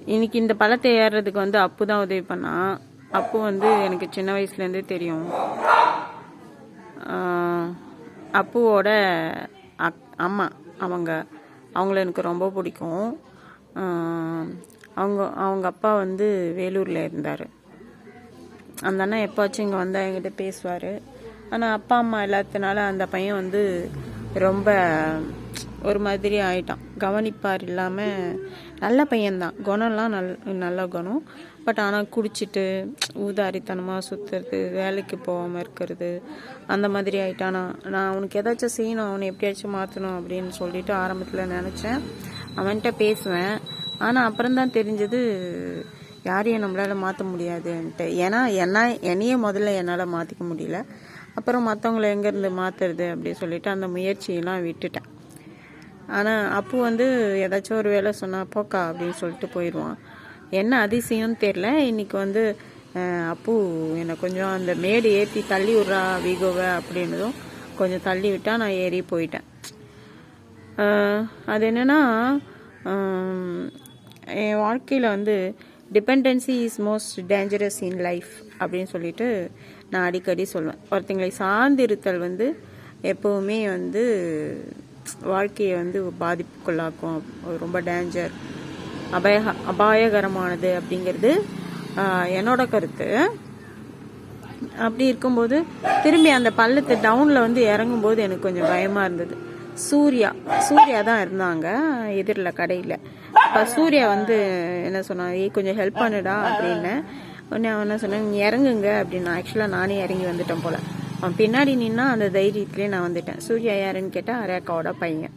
இன்னைக்கு இந்த பழத்தை ஏறுறதுக்கு வந்து அப்பு தான் உதவி பண்ணான். அப்பு வந்து எனக்கு சின்ன வயசுலேருந்தே தெரியும். அப்புவோட அம்மா அவங்கள எனக்கு ரொம்ப பிடிக்கும். அவங்க அப்பா வந்து வேலூரில் இருந்தார். அந்த அண்ணா எப்போச்சும் இங்கே வந்தால் என்கிட்ட பேசுவார். ஆனால் அப்பா அம்மா இல்லாததுனால அந்த பையன் வந்து ரொம்ப ஒரு மாதிரி ஆயிட்டான். கவனிப்பார் இல்லாமல் நல்ல பையன்தான், குணம்லாம் நல்ல குணம். பட் ஆனால் குடிச்சிட்டு ஊதாரித்தனமாக சுற்றுறது, வேலைக்கு போகாமல் இருக்கிறது, அந்த மாதிரி ஆயிட்டானா. நான் அவனுக்கு ஏதாச்சும் செய்யணும், அவனை எப்படியாச்சும் மாற்றணும் அப்படின்னு சொல்லிட்டு ஆரம்பத்தில் நினச்சேன். அவன்கிட்ட பேசுவேன். ஆனால் அப்புறம்தான் தெரிஞ்சது யாரையும் நம்மளால் மாற்ற முடியாதுன்ட்டு. ஏன்னா என்னையே முதல்ல என்னால் மாற்றிக்க முடியல. அப்புறம் மற்றவங்கள எங்கேருந்து மாற்றுறது அப்படின்னு சொல்லிட்டு அந்த முயற்சியெல்லாம் விட்டுட்டேன். ஆனால் அப்பு வந்து ஏதாச்சும் ஒரு வேலை சொன்னால் போக்கா அப்படின்னு சொல்லிட்டு போயிடுவான். என்ன அதிசயம்னு தெரில. இன்னைக்கு வந்து அப்பு என்னை கொஞ்சம் அந்த மேடு ஏற்றி தள்ளி விட்றா வீகோவை அப்படின்னதும் கொஞ்சம் தள்ளி விட்டா நான் ஏறி போயிட்டேன். அது என்னென்னா, என் வாழ்க்கையில் வந்து dependency is most dangerous in life அப்படின்னு சொல்லிட்டு நான் அடிக்கடி சொல்லுவேன். ஒருத்தங்களை சார்ந்து இருத்தல் வந்து எப்போவுமே வந்து வாழ்க்கையை வந்து பாதிப்புக்குள்ளாக்கும், ரொம்ப டேஞ்சர், அபாயகரமானது அப்படிங்கிறது என்னோட கருத்து. அப்படி இருக்கும்போது திரும்பி அந்த பள்ளத்து டவுனில் வந்து இறங்கும்போது எனக்கு கொஞ்சம் பயமாக இருந்தது. சூர்யா தான் இருந்தாங்க எதிரில் கடையில். இப்போ சூர்யா வந்து என்ன சொன்னாங்க, கொஞ்சம் ஹெல்ப் பண்ணுடா அப்படின்னு. உடனே அவன் என்ன சொன்னாங்க, நீ இறங்குங்க அப்படின்னு. ஆக்சுவலாக நானே இறங்கி வந்துட்டேன் போல். அவன் பின்னாடி நின்னா அந்த தைரியத்துலேயே நான் வந்துட்டேன். சூர்யா யாருன்னு கேட்டால் ரேக்காவோட பையன்.